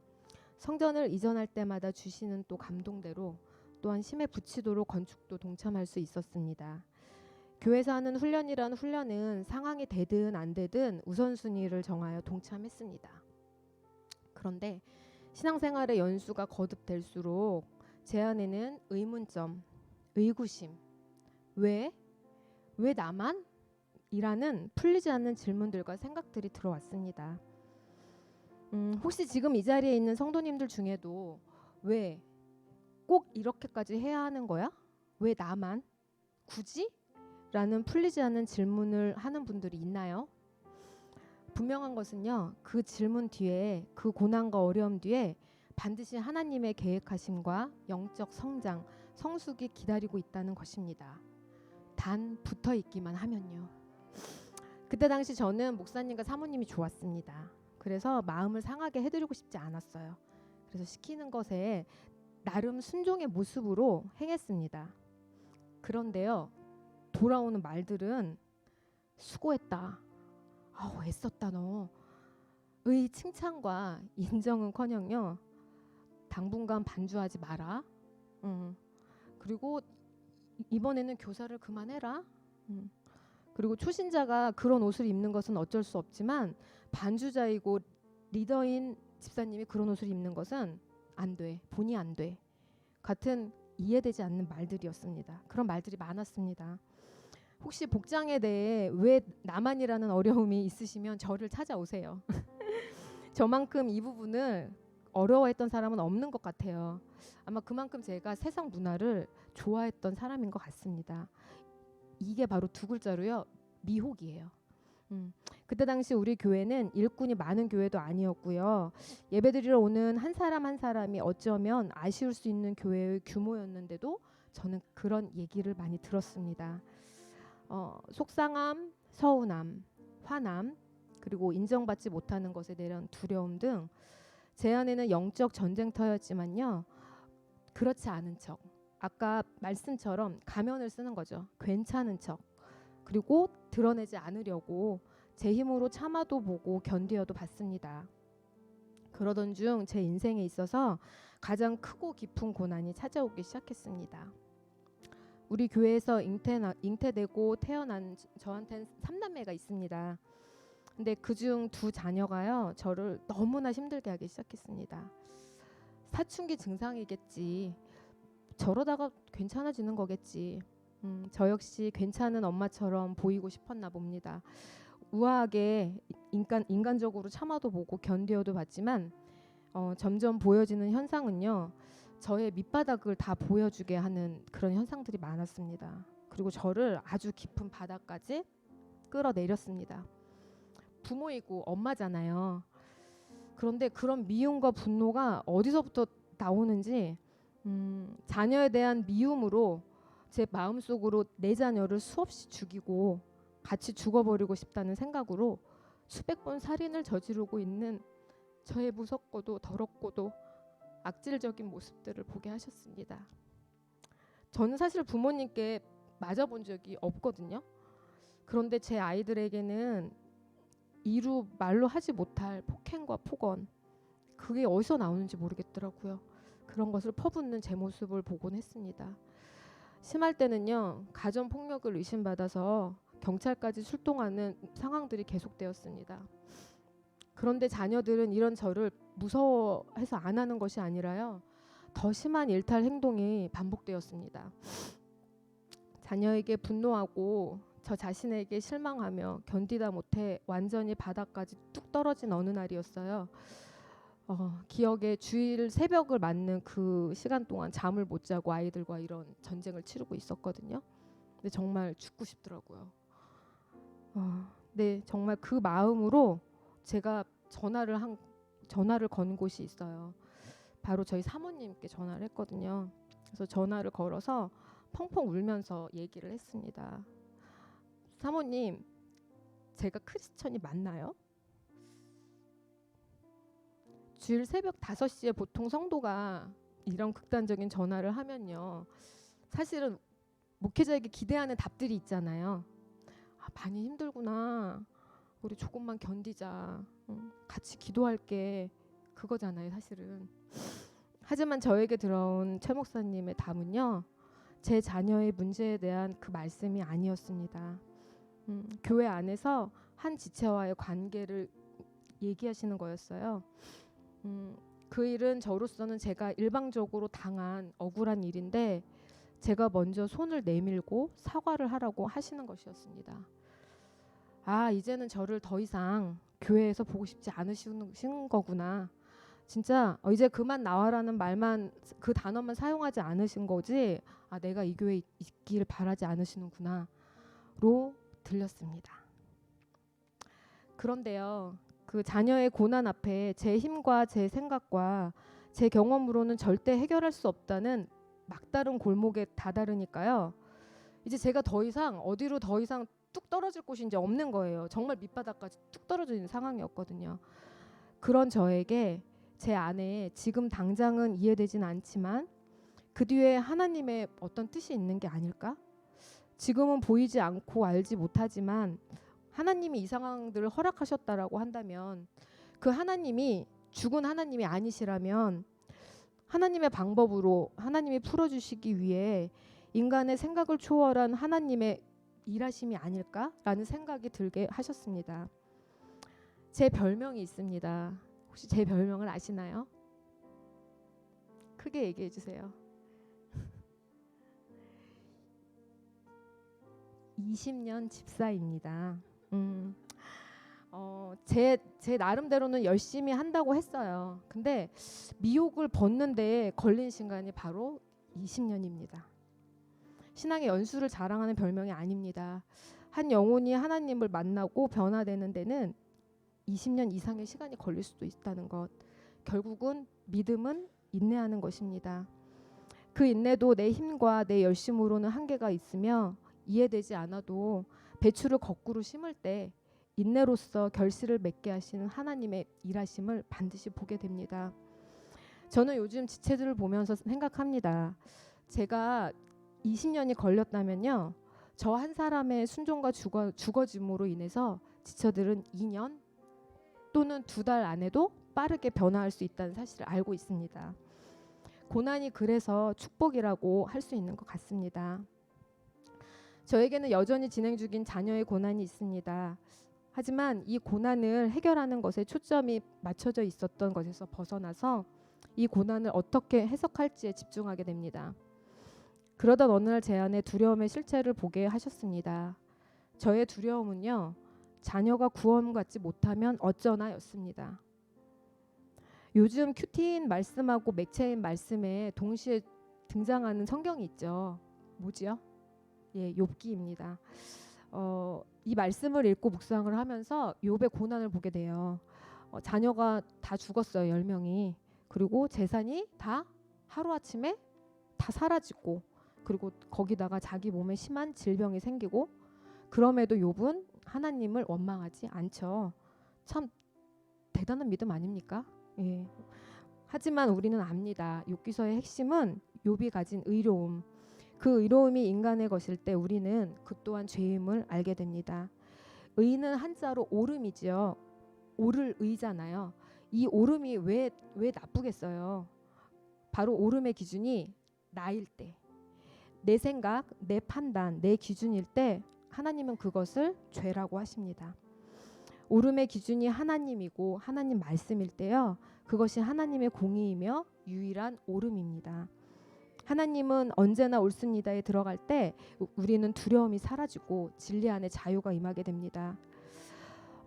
Speaker 1: 성전을 이전할 때마다 주시는 또 감동대로 또한 힘에 부치도록 건축도 동참할 수 있었습니다. 교회에서 하는 훈련이란 훈련은 상황이 되든 안 되든 우선순위를 정하여 동참했습니다. 그런데 신앙생활의 연수가 거듭될수록 제 안에는 의문점, 의구심, 왜 나만? 이라는 풀리지 않는 질문들과 생각들이 들어왔습니다. 혹시 지금 이 자리에 있는 성도님들 중에도 왜 꼭 이렇게까지 해야 하는 거야? 왜 나만? 굳이? 라는 풀리지 않는 질문을 하는 분들이 있나요? 분명한 것은요. 그 질문 뒤에, 그 고난과 어려움 뒤에 반드시 하나님의 계획하심과 영적 성장, 성숙이 기다리고 있다는 것입니다. 단 붙어 있기만 하면요. 그때 당시 저는 목사님과 사모님이 좋았습니다. 그래서 마음을 상하게 해드리고 싶지 않았어요. 그래서 시키는 것에 나름 순종의 모습으로 행했습니다. 그런데요, 돌아오는 말들은 수고했다, 애썼다 너의 칭찬과 인정은커녕요, 당분간 반주하지 마라, 그리고 이번에는 교사를 그만해라, 그리고 초신자가 그런 옷을 입는 것은 어쩔 수 없지만 반주자이고 리더인 집사님이 그런 옷을 입는 것은 안 돼, 본이 안 돼, 같은 이해되지 않는 말들이었습니다. 그런 말들이 많았습니다. 혹시 복장에 대해 왜 나만이라는 어려움이 있으시면 저를 찾아오세요. 저만큼 이 부분을 어려워했던 사람은 없는 것 같아요. 아마 그만큼 제가 세상 문화를 좋아했던 사람인 것 같습니다. 이게 바로 두 글자로요, 미혹이에요. 그때 당시 우리 교회는 일꾼이 많은 교회도 아니었고요. 예배드리러 오는 한 사람 한 사람이 어쩌면 아쉬울 수 있는 교회의 규모였는데도 저는 그런 얘기를 많이 들었습니다. 속상함, 서운함, 화남, 그리고 인정받지 못하는 것에 대한 두려움 등 제 안에는 영적 전쟁터였지만요. 그렇지 않은 척, 아까 말씀처럼 가면을 쓰는 거죠. 괜찮은 척, 그리고 드러내지 않으려고 제 힘으로 참아도 보고 견디어도 봤습니다. 그러던 중 제 인생에 있어서 가장 크고 깊은 고난이 찾아오기 시작했습니다. 우리 교회에서 잉태되고 태어난 저한테는 3남매가 있습니다. 근데 그중 2 자녀가요, 저를 너무나 힘들게 하기 시작했습니다. 사춘기 증상이겠지. 저러다가 괜찮아지는 거겠지. 저 역시 괜찮은 엄마처럼 보이고 싶었나 봅니다. 우아하게 인간적으로 참아도 보고 견뎌도 봤지만 점점 보여지는 현상은요, 저의 밑바닥을 다 보여주게 하는 그런 현상들이 많았습니다. 그리고 저를 아주 깊은 바닥까지 끌어내렸습니다. 부모이고 엄마잖아요. 그런데 그런 미움과 분노가 어디서부터 나오는지 자녀에 대한 미움으로 제 마음속으로 내 자녀를 수없이 죽이고 같이 죽어버리고 싶다는 생각으로 수백 번 살인을 저지르고 있는 저의 무섭고도 더럽고도 악질적인 모습들을 보게 하셨습니다. 저는 사실 부모님께 맞아본 적이 없거든요. 그런데 제 아이들에게는 이루 말로 하지 못할 폭행과 폭언, 그게 어디서 나오는지 모르겠더라고요. 그런 것을 퍼붓는 제 모습을 보곤 했습니다. 심할 때는요, 가정폭력을 의심받아서 경찰까지 출동하는 상황들이 계속되었습니다. 그런데 자녀들은 이런 저를 무서워해서 안 하는 것이 아니라요, 더 심한 일탈 행동이 반복되었습니다. 자녀에게 분노하고 저 자신에게 실망하며 견디다 못해 완전히 바닥까지 뚝 떨어진 어느 날이었어요. 기억에 주일 새벽을 맞는 그 시간 동안 잠을 못 자고 아이들과 이런 전쟁을 치르고 있었거든요. 근데 정말 죽고 싶더라고요. 네, 정말 그 마음으로 제가 전화를 건 곳이 있어요. 바로 저희 사모님께 전화를 했거든요. 그래서 전화를 걸어서 펑펑 울면서 얘기를 했습니다. 사모님, 제가 크리스천이 맞나요? 주일 새벽 5시에 보통 성도가 이런 극단적인 전화를 하면요, 사실은 목회자에게 기대하는 답들이 있잖아요. 많이 힘들구나. 우리 조금만 견디자. 같이 기도할게. 그거잖아요, 사실은. 하지만 저에게 들어온 최 목사님의 답은요, 제 자녀의 문제에 대한 그 말씀이 아니었습니다. 교회 안에서 한 지체와의 관계를 얘기하시는 거였어요. 그 일은 저로서는 제가 일방적으로 당한 억울한 일인데 제가 먼저 손을 내밀고 사과를 하라고 하시는 것이었습니다. 이제는 저를 더 이상 교회에서 보고 싶지 않으시는 거구나. 진짜 이제 그만 나와라는 말만, 그 단어만 사용하지 않으신 거지, 내가 이 교회에 있기를 바라지 않으시는구나 로 들렸습니다. 그런데요, 그 자녀의 고난 앞에 제 힘과 제 생각과 제 경험으로는 절대 해결할 수 없다는 막다른 골목에 다다르니까요, 이제 제가 더 이상 어디로 더 이상 뚝 떨어질 곳이 이제 없는 거예요. 정말 밑바닥까지 뚝 떨어져 있는 상황이었거든요. 그런 저에게 제 안에 지금 당장은 이해되진 않지만 그 뒤에 하나님의 어떤 뜻이 있는 게 아닐까? 지금은 보이지 않고 알지 못하지만 하나님이 이 상황들을 허락하셨다라고 한다면, 그 하나님이 죽은 하나님이 아니시라면 하나님의 방법으로 하나님이 풀어주시기 위해 인간의 생각을 초월한 하나님의 일하심이 아닐까라는 생각이 들게 하셨습니다. 제 별명이 있습니다. 혹시 제 별명을 아시나요? 크게 얘기해 주세요. 20년 집사입니다. 제 나름대로는 열심히 한다고 했어요. 근데 미혹을 벗는데 걸린 시간이 바로 20년입니다. 신앙의 연수를 자랑하는 별명이 아닙니다. 한 영혼이 하나님을 만나고 변화되는 데는 20년 이상의 시간이 걸릴 수도 있다는 것. 결국은 믿음은 인내하는 것입니다. 그 인내도 내 힘과 내 열심으로는 한계가 있으며 이해되지 않아도 배추를 거꾸로 심을 때 인내로서 결실을 맺게 하시는 하나님의 일하심을 반드시 보게 됩니다. 저는 요즘 지체들을 보면서 생각합니다. 제가 20년이 걸렸다면요, 저 한 사람의 순종과 죽어짐으로 인해서 지체들은 2년 또는 2달 안에도 빠르게 변화할 수 있다는 사실을 알고 있습니다. 고난이 그래서 축복이라고 할 수 있는 것 같습니다. 저에게는 여전히 진행 중인 자녀의 고난이 있습니다. 하지만 이 고난을 해결하는 것에 초점이 맞춰져 있었던 것에서 벗어나서 이 고난을 어떻게 해석할지에 집중하게 됩니다. 그러던 어느 날 제 안에 두려움의 실체를 보게 하셨습니다. 저의 두려움은요, 자녀가 구원받지 못하면 어쩌나 였습니다. 요즘 큐티인 말씀하고 맥체인 말씀에 동시에 등장하는 성경이 있죠. 뭐지요? 예, 욥기입니다. 이 말씀을 읽고 묵상을 하면서 욥의 고난을 보게 돼요. 자녀가 다 죽었어요. 10명이. 그리고 재산이 다 하루아침에 다 사라지고, 그리고 거기다가 자기 몸에 심한 질병이 생기고, 그럼에도 욥은 하나님을 원망하지 않죠. 참 대단한 믿음 아닙니까? 예. 하지만 우리는 압니다. 욥기서의 핵심은 욥이 가진 의로움. 그 의로움이 인간의 것일 때 우리는 그 또한 죄임을 알게 됩니다. 의는 한자로 오름이지요. 오를 의잖아요. 이 오름이 왜 나쁘겠어요? 바로 오름의 기준이 나일 때, 내 생각, 내 판단, 내 기준일 때 하나님은 그것을 죄라고 하십니다. 오름의 기준이 하나님이고 하나님 말씀일 때요, 그것이 하나님의 공의이며 유일한 오름입니다. 하나님은 언제나 옳습니다에 들어갈 때 우리는 두려움이 사라지고 진리 안에 자유가 임하게 됩니다.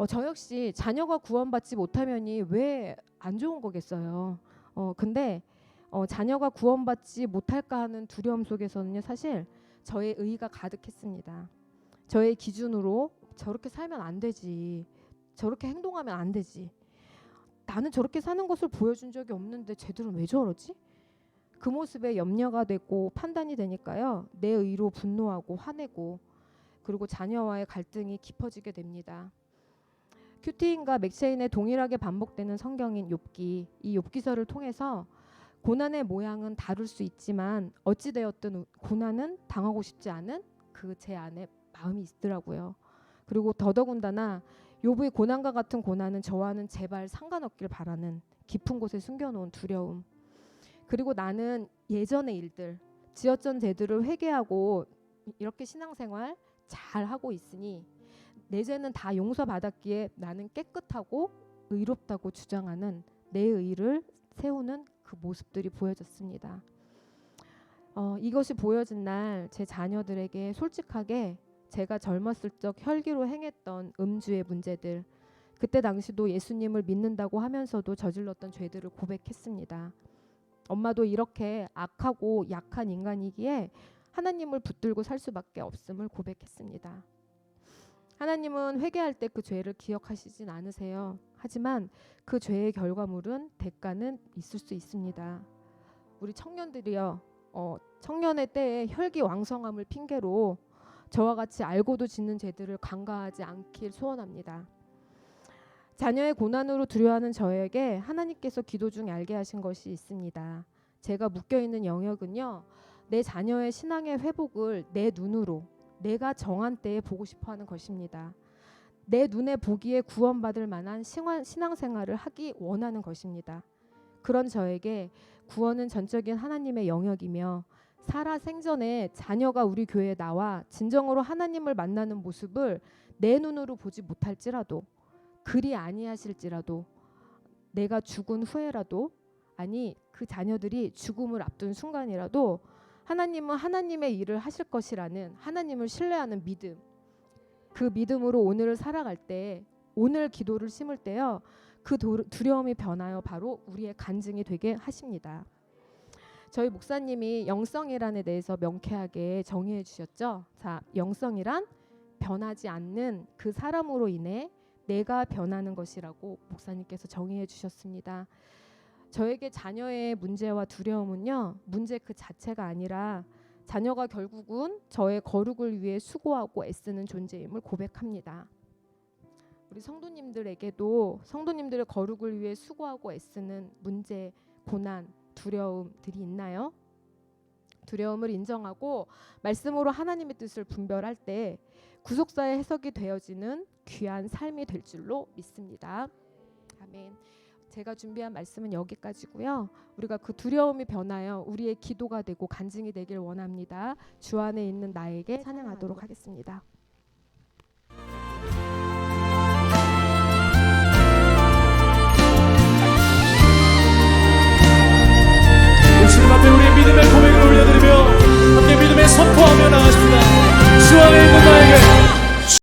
Speaker 1: 저 역시 자녀가 구원받지 못하면이 왜 안 좋은 거겠어요. 근데 자녀가 구원받지 못할까 하는 두려움 속에서는요, 사실 저의 의의가 가득했습니다. 저의 기준으로 저렇게 살면 안 되지, 저렇게 행동하면 안 되지, 나는 저렇게 사는 것을 보여준 적이 없는데 쟤들은 왜 저러지? 그 모습에 염려가 되고 판단이 되니까요, 내 의로 분노하고 화내고, 그리고 자녀와의 갈등이 깊어지게 됩니다. 큐티인과 맥체인의 동일하게 반복되는 성경인 욥기, 이 욥기서를 통해서 고난의 모양은 다를 수 있지만 어찌되었든 고난은 당하고 싶지 않은 그 제 안에 마음이 있더라고요. 그리고 더더군다나 욥의 고난과 같은 고난은 저와는 제발 상관없길 바라는 깊은 곳에 숨겨놓은 두려움. 그리고 나는 예전의 일들, 지었던 죄들을 회개하고 이렇게 신앙생활 잘 하고 있으니 내 죄는 다 용서받았기에 나는 깨끗하고 의롭다고 주장하는 내 의를 세우는 그 모습들이 보여졌습니다. 이것이 보여진 날 제 자녀들에게 솔직하게 제가 젊었을 적 혈기로 행했던 음주의 문제들, 그때 당시도 예수님을 믿는다고 하면서도 저질렀던 죄들을 고백했습니다. 엄마도 이렇게 악하고 약한 인간이기에 하나님을 붙들고 살 수밖에 없음을 고백했습니다. 하나님은 회개할 때 그 죄를 기억하시진 않으세요. 하지만 그 죄의 결과물은, 대가는 있을 수 있습니다. 우리 청년들이요, 청년의 때에 혈기왕성함을 핑계로 저와 같이 알고도 짓는 죄들을 간과하지 않길 소원합니다. 자녀의 고난으로 두려워하는 저에게 하나님께서 기도 중에 알게 하신 것이 있습니다. 제가 묶여있는 영역은요, 내 자녀의 신앙의 회복을 내 눈으로 내가 정한 때에 보고 싶어하는 것입니다. 내 눈에 보기에 구원받을 만한 신앙생활을 하기 원하는 것입니다. 그런 저에게 구원은 전적인 하나님의 영역이며 살아 생전에 자녀가 우리 교회에 나와 진정으로 하나님을 만나는 모습을 내 눈으로 보지 못할지라도, 그리 아니하실지라도, 내가 죽은 후에라도, 아니 그 자녀들이 죽음을 앞둔 순간이라도 하나님은 하나님의 일을 하실 것이라는 하나님을 신뢰하는 믿음, 그 믿음으로 오늘을 살아갈 때, 오늘 기도를 심을 때요, 그 두려움이 변하여 바로 우리의 간증이 되게 하십니다. 저희 목사님이 영성이란에 대해서 명쾌하게 정의해 주셨죠. 자, 영성이란 변하지 않는 그 사람으로 인해 내가 변하는 것이라고 목사님께서 정의해 주셨습니다. 저에게 자녀의 문제와 두려움은요, 문제 그 자체가 아니라 자녀가 결국은 저의 거룩을 위해 수고하고 애쓰는 존재임을 고백합니다. 우리 성도님들에게도 성도님들의 거룩을 위해 수고하고 애쓰는 문제, 고난, 두려움들이 있나요? 두려움을 인정하고 말씀으로 하나님의 뜻을 분별할 때 구속사의 해석이 되어지는 귀한 삶이 될 줄로 믿습니다. 아멘. 제가 준비한 말씀은 여기까지고요. 우리가 그 두려움이 변하여 우리의 기도가 되고 간증이 되길 원합니다. 주 안에 있는 나에게 찬양하도록 하겠습니다.